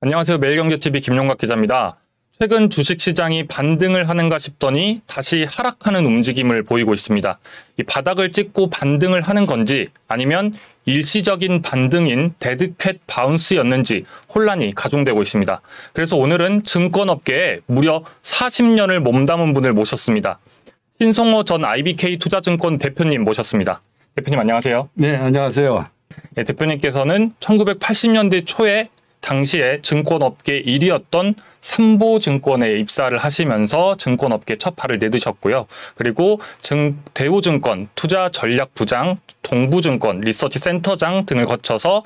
안녕하세요. 매일경제TV 김용각 기자입니다. 최근 주식시장이 반등을 하는가 싶더니 다시 하락하는 움직임을 보이고 있습니다. 이 바닥을 찍고 반등을 하는 건지 아니면 일시적인 반등인 데드캣 바운스였는지 혼란이 가중되고 있습니다. 그래서 오늘은 증권업계에 무려 40년을 몸담은 분을 모셨습니다. 신성호 전 IBK투자증권 대표님 모셨습니다. 대표님 안녕하세요. 네, 안녕하세요. 네, 대표님께서는 1980년대 초에 당시에 증권업계 1위였던 삼보증권에 입사를 하시면서 증권업계 첫 발을 내드셨고요. 그리고 대우증권 투자전략부장, 동부증권 리서치센터장 등을 거쳐서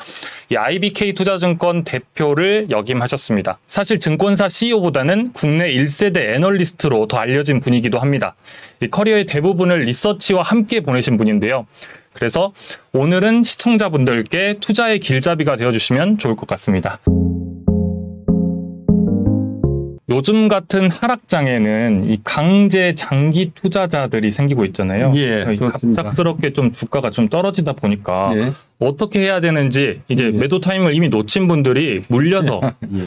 이 IBK투자증권 대표를 역임하셨습니다. 사실 증권사 CEO보다는 국내 1세대 애널리스트로 더 알려진 분이기도 합니다. 이 커리어의 대부분을 리서치와 함께 보내신 분인데요. 그래서 오늘은 시청자분들께 투자의 길잡이가 되어주시면 좋을 것 같습니다. 요즘 같은 하락장에는 이 강제 장기 투자자들이 생기고 있잖아요. 예, 갑작스럽게 좀 주가가 좀 떨어지다 보니까 예. 어떻게 해야 되는지 이제 매도 타이밍을 이미 놓친 분들이 물려서 예.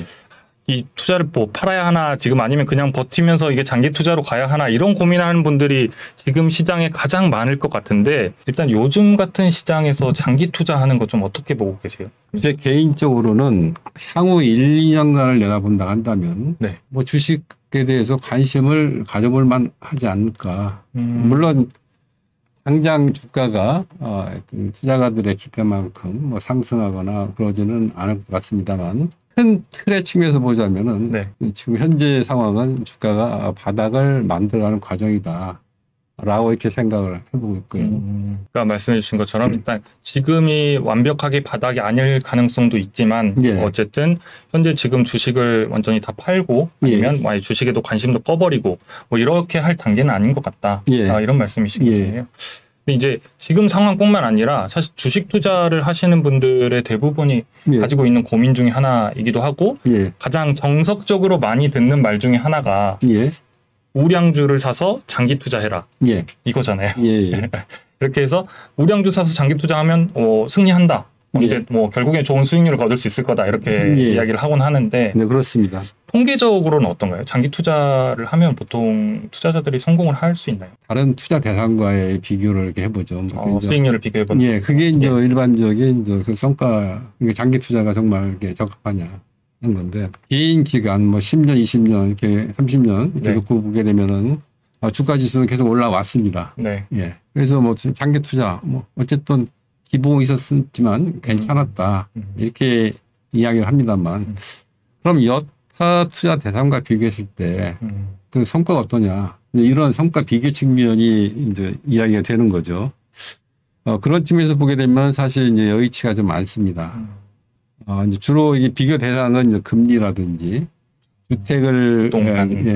이 투자를 뭐 팔아야 하나 지금 아니면 그냥 버티면서 이게 장기 투자로 가야 하나 이런 고민하는 분들이 지금 시장에 가장 많을 것 같은데 일단 요즘 같은 시장에서 장기 투자하는 거 좀 어떻게 보고 계세요? 제 개인적으로는 향후 1, 2년간을 내다본다 한다면 네. 뭐 주식에 대해서 관심을 가져볼 만하지 않을까. 물론 당장 주가가 투자가들의 기대만큼 뭐 상승하거나 그러지는 않을 것 같습니다만 큰 틀의 측면에서 보자면은 네. 지금 현재 상황은 주가가 바닥을 만들어가는 과정이다. 라고 이렇게 생각을 해보고 있고요. 그러니까 말씀해 주신 것처럼 일단 지금이 완벽하게 바닥이 아닐 가능성도 있지만 예. 어쨌든 현재 지금 주식을 완전히 다 팔고 아니면 예. 주식에도 관심도 꺼버리고 뭐 이렇게 할 단계는 아닌 것 같다. 예. 이런 말씀이신 예. 거예요. 근데 이제 지금 상황뿐만 아니라 사실 주식 투자를 하시는 분들의 대부분이 예. 가지고 있는 고민 중에 하나이기도 하고 예. 가장 정석적으로 많이 듣는 말 중에 하나가 예. 우량주를 사서 장기 투자해라. 예. 이거잖아요. 예. 예. 이렇게 해서 우량주 사서 장기 투자하면 승리한다. 이제 뭐 결국엔 좋은 수익률을 거둘 수 있을 거다. 이렇게 예. 이야기를 하곤 하는데 네, 그렇습니다. 통계적으로는 어떤가요? 장기 투자를 하면 보통 투자자들이 성공을 할 수 있나요? 다른 투자 대상과의 비교를 이렇게 해보죠. 수익률을 비교해보는. 예, 그게 이제 일반적인 이제 그 성과, 장기 투자가 정말 이렇게 적합하냐 하는 건데, 긴 기간, 뭐 10년, 20년, 이렇게 30년 이렇게 네. 놓고 보게 되면은 주가 지수는 계속 올라왔습니다. 네. 예. 그래서 뭐 장기 투자, 뭐 어쨌든 기복이 있었지만 괜찮았다. 이렇게 이야기를 합니다만, 그럼 여타 투자 대상과 비교했을 때 그 성과가 어떠냐. 이런 성과 비교 측면이 이제 이야기가 되는 거죠. 그런 측면에서 보게 되면 사실 이제 여의치가 좀 많습니다. 이제 주로 이 비교 대상은 이제 금리라든지 주택을,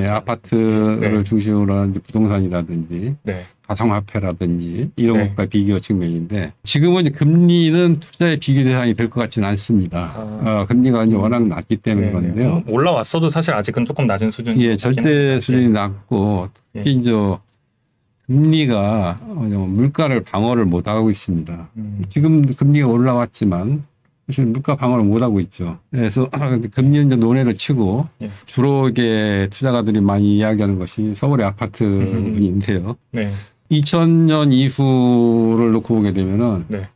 아파트를 네. 중심으로 한 부동산이라든지 네. 가상화폐라든지 이런 네. 것과 비교 측면인데 지금은 이제 금리는 투자의 비교 대상이 될 것 같지는 않습니다. 금리가 이제 워낙 낮기 때문에 그런데요. 올라왔어도 사실 아직은 조금 낮은 수준. 예, 절대 수준이 낮고 특히 이제 금리가 물가를 방어를 못 하고 있습니다. 지금 금리가 올라왔지만 사실 물가 방어를 못 하고 있죠. 그래서 금리 이제 논외를 치고 주로 이게 투자가들이 많이 이야기하는 것이 서울의 아파트 부분인데요. 네. 2000년 이후를 놓고 보게 되면은 네.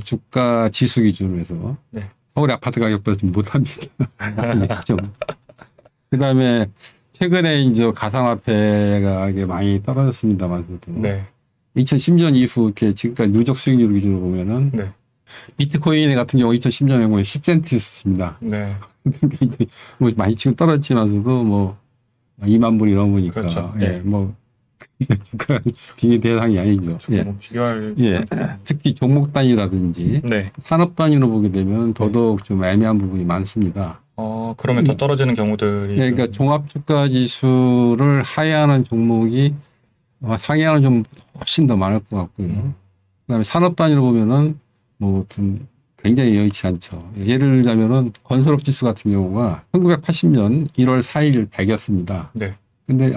주가 지수 기준으로 해서 네. 서울의 아파트 가격보다 좀 못합니다. 그다음에 최근에 이제 가상화폐가 이게 많이 떨어졌습니다만서도 네. 2010년 이후 이렇게 지금까지 누적 수익률 기준으로 보면은 네. 비트코인 같은 경우 2010년에 뭐 10센트였습니다. 네. 근데 이제 뭐 많이 지금 떨어지면서도 뭐 2만 불이 넘으니까 그렇죠. 예, 뭐 주가 비교 대상이 아니죠. 예. 뭐 비교할. 예. 특히 종목 단위라든지 네. 산업 단위로 보게 되면 더더욱 좀 애매한 부분이 많습니다. 그러면 더 떨어지는 경우들이. 예, 그러니까 종합 주가 지수를 하회하는 종목이 상회하는 좀 훨씬 더 많을 것 같고요. 그다음에 산업 단위로 보면은 뭐 좀 굉장히 여의치 않죠. 예를 들자면은 건설업 지수 같은 경우가 1980년 1월 4일 100이었습니다. 네. 근데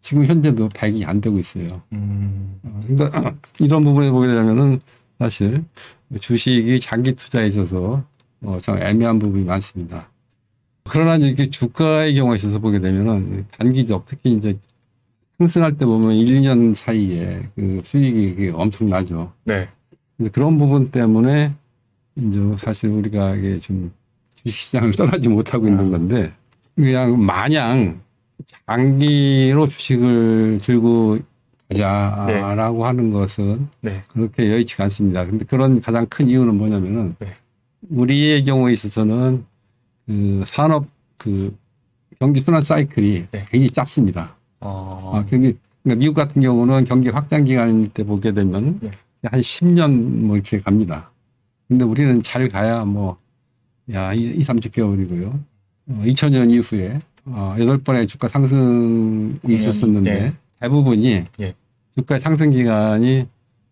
지금 현재도 100이 안 되고 있어요. 그러니까 이런 부분에 보게 되면은 사실 주식이 장기 투자에 있어서 참 애매한 부분이 많습니다. 그러나 이렇게 주가의 경우에 있어서 보게 되면은 단기적, 특히 이제 상승할 때 보면 1, 2년 사이에 그 수익이 엄청나죠. 네. 근데 그런 부분 때문에 이제 사실 우리가 이게 좀 주식시장을 떠나지 못하고 있는 건데, 그냥 마냥 장기로 주식을 들고 가자라고 하는 것은 네. 그렇게 여의치가 않습니다. 근데 그런 가장 큰 이유는 뭐냐면은 네. 우리의 경우에 있어서는 그 산업 그 경기 순환 사이클이 네. 굉장히 짧습니다. 그러니까 미국 같은 경우는 경기 확장 기간일 때 보게 되면 네. 한 10년 뭐 이렇게 갑니다. 근데 우리는 잘 가야 뭐, 30개월이고요. 2000년 이후에 8번의 주가 상승이 있었었는데 예. 대부분이 예. 주가 상승 기간이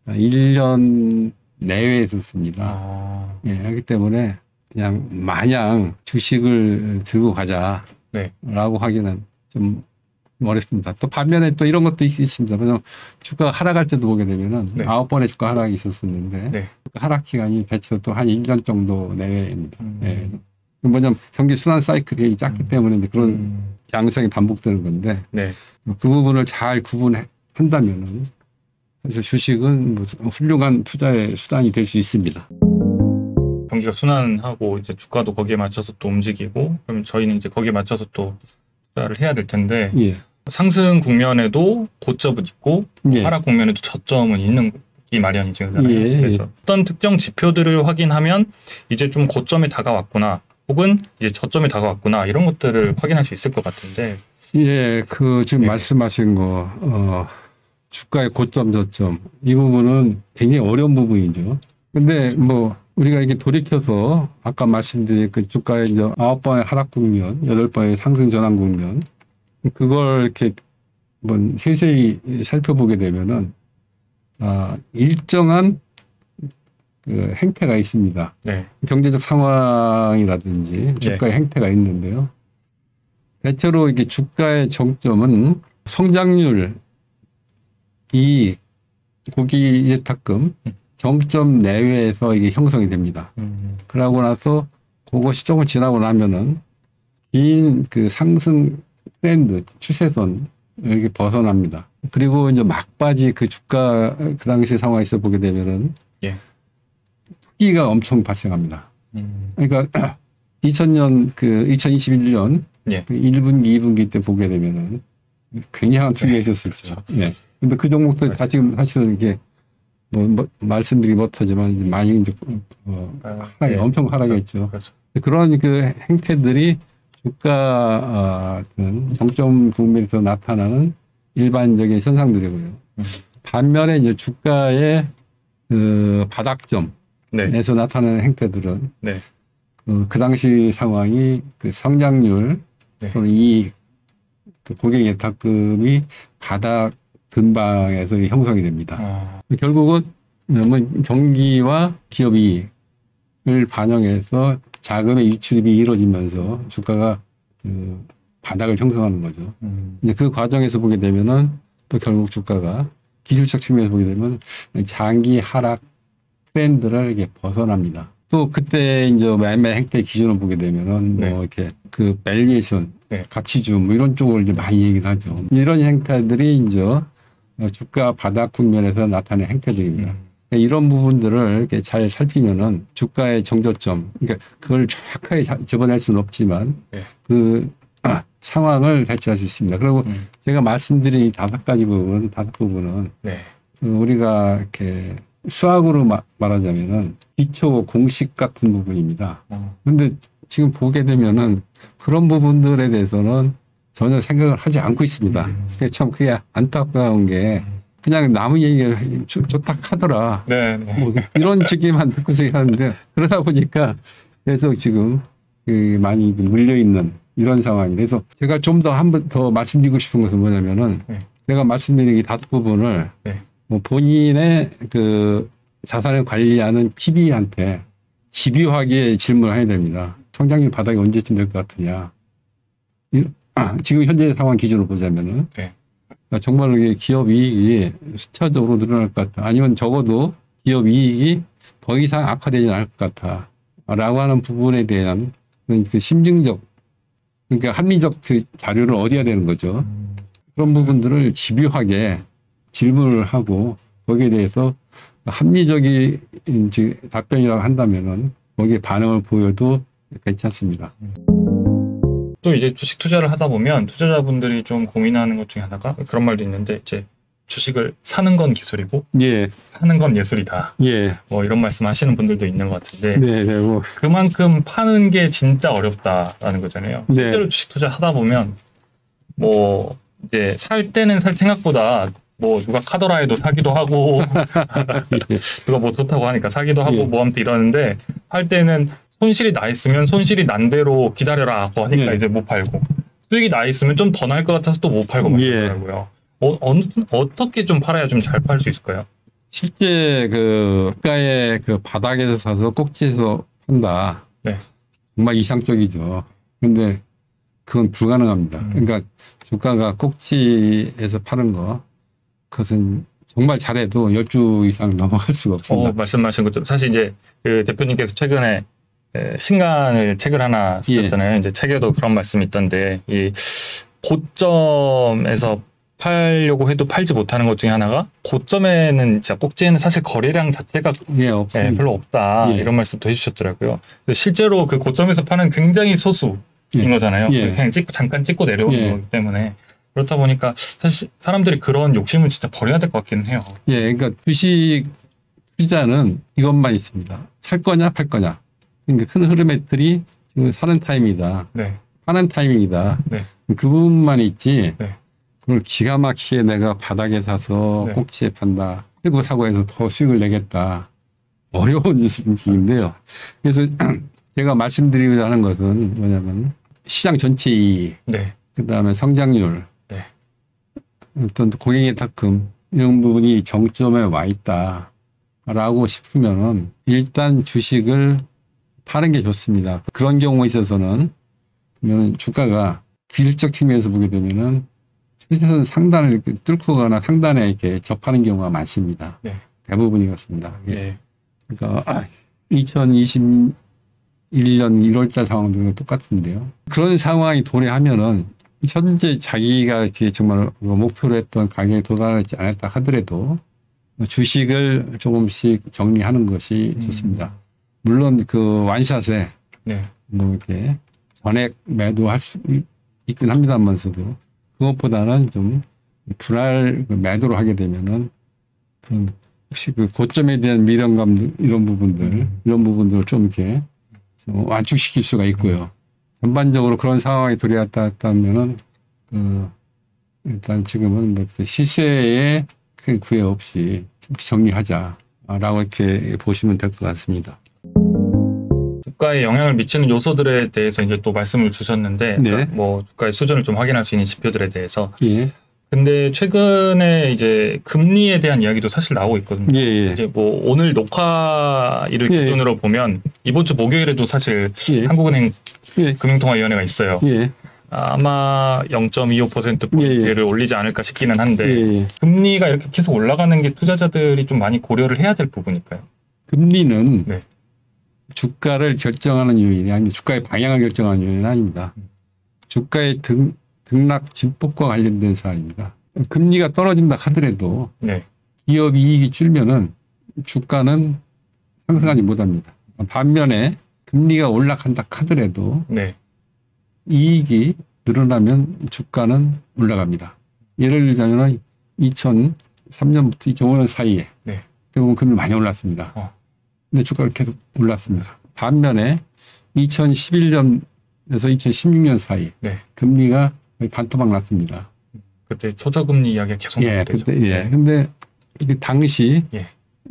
1년 내외에 있었습니다. 예, 그렇기 때문에 그냥 마냥 주식을 들고 가자라고 네. 하기는 좀 어렵습니다. 또 반면에 또 이런 것도 있습니다. 왜냐하면 주가가 하락할 때도 보게 되면은 네. 9번의 주가 하락이 있었었는데 네. 주가 하락 기간이 대체로 또 한 1년 정도 내외입니다. 예. 뭐냐면 경기 순환 사이클이 작기 때문에 이제 그런 양상이 반복되는 건데 네. 그 부분을 잘 구분한다면은 사실 주식은 뭐 훌륭한 투자의 수단이 될 수 있습니다. 경기가 순환하고 이제 주가도 거기에 맞춰서 또 움직이고 그러면 저희는 이제 거기에 맞춰서 또 투자를 해야 될 텐데 예. 상승 국면에도 고점은 있고 예. 하락 국면에도 저점은 있는 이 마련이잖아요. 예. 그래서 어떤 특정 지표들을 확인하면 이제 좀 고점에 다가왔구나 혹은 이제 저점에 다가왔구나 이런 것들을 확인할 수 있을 것 같은데. 예, 그 지금 네. 말씀하신 거 주가의 고점 저점 이 부분은 굉장히 어려운 부분이죠. 근데 뭐 우리가 이게 돌이켜서 아까 말씀드린 그 주가의 이제 9번의 하락 국면, 8번의 상승 전환 국면 그걸 이렇게 한번 세세히 살펴보게 되면은 일정한 그 행태가 있습니다. 네. 경제적 상황이라든지 주가의 행태가 있는데요. 대체로 이게 주가의 정점은 성장률, 이익, 고기 예탁금 정점 내외에서 이게 형성이 됩니다. 그러고 나서 그것이 조금 지나고 나면은 긴 그 상승 트렌드, 추세선 이렇게 벗어납니다. 그리고 이제 막바지 그 주가 그 당시 상황에서 보게 되면은 투기가 엄청 발생합니다. 그러니까 2021년 예. 그 1분기, 2분기 때 보게 되면은 굉장한 투기가 있었었죠. 예. 근데 그 종목들 다 지금 사실은 이게 뭐 말씀드리기 못하지만 많이 이제 엄청 하락했죠. 그렇죠. 그런 그 행태들이 주가 정점 국면에서 나타나는 일반적인 현상들이고요. 반면에 이제 주가의 그 바닥점에서 나타나는 행태들은 그 당시 상황이 그 성장률 또는 이익, 고객 예탁금이 바닥 근방에서 형성이 됩니다. 결국은 경기와 기업 이익을 반영해서 자금의 유출입이 이루어지면서 주가가 그 바닥을 형성하는 거죠. 이제 그 과정에서 보게 되면은 또 결국 주가가 기술적 측면에서 보게 되면 장기 하락 트렌드를 이렇게 벗어납니다. 또 그때 이제 매매 행태 기준을 보게 되면은 뭐 이렇게 그 밸류에이션, 가치주 뭐 이런 쪽을 이제 많이 얘기를 하죠. 이런 행태들이 이제 주가 바닥 국면에서 나타나는 행태들입니다. 이런 부분들을 이렇게 잘 살피면은 주가의 정저점, 그러니까 그걸 정확하게 집어낼 수는 없지만 그 상황을 대처할 수 있습니다. 그리고 제가 말씀드린 이 다섯 부분은 우리가 이렇게 수학으로 말하자면은 기초 공식 같은 부분입니다. 근데 지금 보게 되면은 그런 부분들에 대해서는 전혀 생각을 하지 않고 있습니다. 참 그게 안타까운 게 그냥 남의 얘기가 좋다 하더라. 뭐 이런 얘기만 듣고서 하는데 그러다 보니까 계속 지금 많이 물려있는 이런 상황이 그래서 제가 좀 더 한 번 더 말씀드리고 싶은 것은 뭐냐면은 제가 말씀드린 이 다섯 부분을 뭐 본인의 그 자산을 관리하는 PB한테 집요하게 질문을 해야 됩니다. 성장률 바닥이 언제쯤 될 것 같으냐. 지금 현재 상황 기준으로 보자면은 그러니까 정말로 기업 이익이 숫자적으로 늘어날 것 같다. 아니면 적어도 기업 이익이 더 이상 악화되지 않을 것 같다. 라고 하는 부분에 대한 그 심증적, 그러니까 합리적 그 자료를 얻어야 되는 거죠. 그런 부분들을 집요하게 질문을 하고 거기에 대해서 합리적인 답변이라고 한다면은 거기에 반응을 보여도 괜찮습니다. 또 이제 주식 투자를 하다 보면 투자자분들이 좀 고민하는 것 중에 하나가 그런 말도 있는데 이제 주식을 사는 건 기술이고 예. 파는 건 예술이다. 예. 뭐 이런 말씀 하시는 분들도 있는 것 같은데 네, 네, 뭐. 그만큼 파는 게 진짜 어렵다라는 거잖아요. 네. 실제로 주식 투자 하다 보면 뭐 이제 살 때는 생각보다 뭐 누가 카더라 해도 사기도 하고 누가 뭐 좋다고 하니까 사기도 하고 예. 뭐 아무튼 이러는데 할 때는 손실이 나 있으면 손실이 난 대로 기다려라 하고 하니까 예. 이제 못 팔고 수익이 나 있으면 좀 더 날 것 같아서 또 못 팔고 막 예. 그러더라고요. 어떻게 좀 팔아야 좀 잘 팔 수 있을까요? 실제 그 주가의 그 바닥에서 사서 꼭지에서 판다. 네. 정말 이상적이죠. 근데 그건 불가능합니다. 그러니까 주가가 꼭지에서 파는 거, 그것은 정말 잘해도 10주 이상 넘어갈 수가 없습니다. 말씀하신 것처럼 사실 이제 그 대표님께서 최근에 신간을 책을 하나 쓰셨잖아요. 예. 이제 책에도 그런 말씀이 있던데 이 고점에서 팔려고 해도 팔지 못하는 것 중에 하나가 고점에는 진짜 꼭지에는 사실 거래량 자체가 예, 없습니다. 별로 없다 예. 이런 말씀도 해주셨더라고요. 근데 실제로 그 고점에서 파는 굉장히 소수인 예. 거잖아요. 예. 그냥 잠깐 찍고 내려오는 예. 거기 때문에 그렇다 보니까 사실 사람들이 그런 욕심은 진짜 버려야 될 것 같기는 해요. 예, 그러니까 주식 투자는 이것만 있습니다. 살 거냐, 팔 거냐. 그러니까 큰 흐름의 틀이 지금 사는 타임이다. 네. 파는 타이밍이다. 네. 그 부분만 있지. 네. 그걸 기가 막히게 내가 바닥에 사서 네. 꼭지에 판다. 그리고 사고 해서 더 수익을 내겠다. 어려운 일인데요. 그래서 제가 말씀드리고자 하는 것은 뭐냐면 시장 전체 이익, 네. 그다음에 성장률, 네. 어떤 고객의 탁금 이런 부분이 정점에 와 있다라고 싶으면은 일단 주식을 파는 게 좋습니다. 그런 경우에 있어서는 그러면 주가가 기술적 측면에서 보게 되면은 추세선 상단을 이렇게 뚫고 가나 상단에 이렇게 접하는 경우가 많습니다. 네. 대부분이 그렇습니다. 네. 그러니까 2021년 1월달 상황도 똑같은데요. 그런 상황이 도래하면은 현재 자기가 이렇게 정말 목표로 했던 가격에 도달하지 않았다 하더라도 주식을 조금씩 정리하는 것이 좋습니다. 물론 그 완샷에 네. 뭐 이렇게 전액 매도할 수 있긴 합니다만서도 그것보다는 좀 분할 매도를 하게 되면은 혹시 그 고점에 대한 미련감 이런 부분들을 좀 이렇게 좀 완축시킬 수가 있고요. 전반적으로 그런 상황이 도래했다면은 일단 지금은 뭐 시세에 큰 구애 없이 정리하자라고 이렇게 보시면 될 것 같습니다. 주가에 영향을 미치는 요소들에 대해서 이제 또 말씀을 주셨는데, 네. 그러니까 뭐 주가의 수준을 좀 확인할 수 있는 지표들에 대해서. 예. 근데 최근에 이제 금리에 대한 이야기도 사실 나오고 있거든요. 예, 예. 이제 뭐 오늘 녹화일을 예. 기준으로 보면 이번 주 목요일에도 사실 예. 한국은행 예. 금융통화위원회가 있어요. 예. 아마 0.25%포인트를 올리지 않을까 싶기는 한데 예. 금리가 이렇게 계속 올라가는 게 투자자들이 좀 많이 고려를 해야 될 부분일까요? 금리는 네. 주가를 결정하는 요인이 아니 주가의 방향을 결정하는 요인은 아닙니다. 주가의 등락 진폭과 관련된 사안입니다. 금리가 떨어진다 하더라도 네. 기업 이익이 줄면은 주가는 상승하지 못합니다. 반면에 금리가 올라간다 하더라도 네. 이익이 늘어나면 주가는 올라갑니다. 예를 들자면 2003년부터 2005년 사이에 네. 대부분 금리 많이 올랐습니다. 근데 주가가 계속 올랐습니다. 반면에 2011년에서 2016년 사이 네. 금리가 거의 반토막 났습니다. 그때 초저금리 이야기가 계속 나오죠. 그때, 예. 근데 당시 예.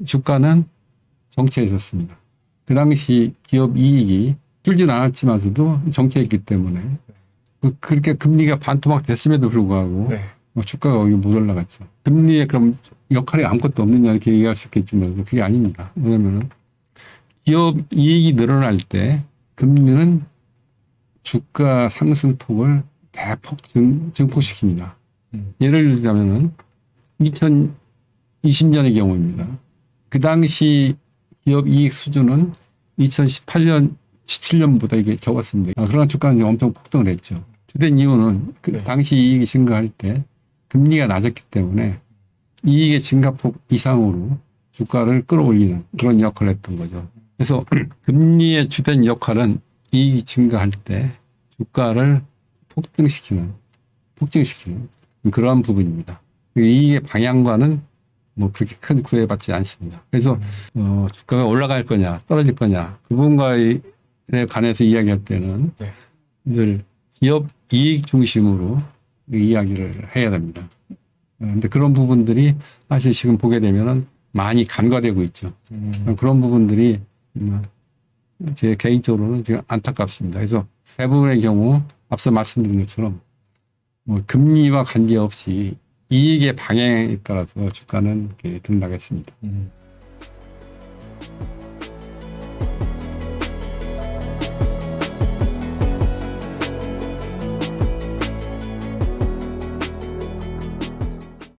주가는 정체해 있었습니다. 그 당시 기업 이익이 줄진 않았지만서도 정체했기 때문에 그렇게 금리가 반토막 됐음에도 불구하고 네. 주가가 거기 못 올라갔죠. 금리에 그럼 역할이 아무것도 없느냐 이렇게 얘기할 수 있겠지만 그게 아닙니다. 왜냐하면 기업 이익이 늘어날 때 금리는 주가 상승폭을 대폭 증폭시킵니다. 예를 들자면은 2020년의 경우입니다. 그 당시 기업 이익 수준은 2018년, 17년보다 이게 적었습니다. 그러나 주가는 엄청 폭등을 했죠. 주된 이유는 그 네. 당시 이익이 증가할 때 금리가 낮았기 때문에 이익의 증가폭 이상으로 주가를 끌어올리는 그런 역할을 했던 거죠. 그래서 금리의 주된 역할은 이익이 증가할 때 주가를 폭증시키는 그러한 부분입니다. 이익의 방향과는 뭐 그렇게 큰 구애받지 않습니다. 그래서 주가가 올라갈 거냐 떨어질 거냐 그 부분과에 관해서 이야기할 때는 네. 늘 기업 이익 중심으로 이야기를 해야 됩니다. 그런데 그런 부분들이 사실 지금 보게 되면은 많이 간과되고 있죠. 그런 부분들이 제 개인적으로는 지금 안타깝습니다. 그래서 대부분의 경우 앞서 말씀드린 것처럼 뭐 금리와 관계없이 이익의 방향에 따라서 주가는 이렇게 등락했습니다.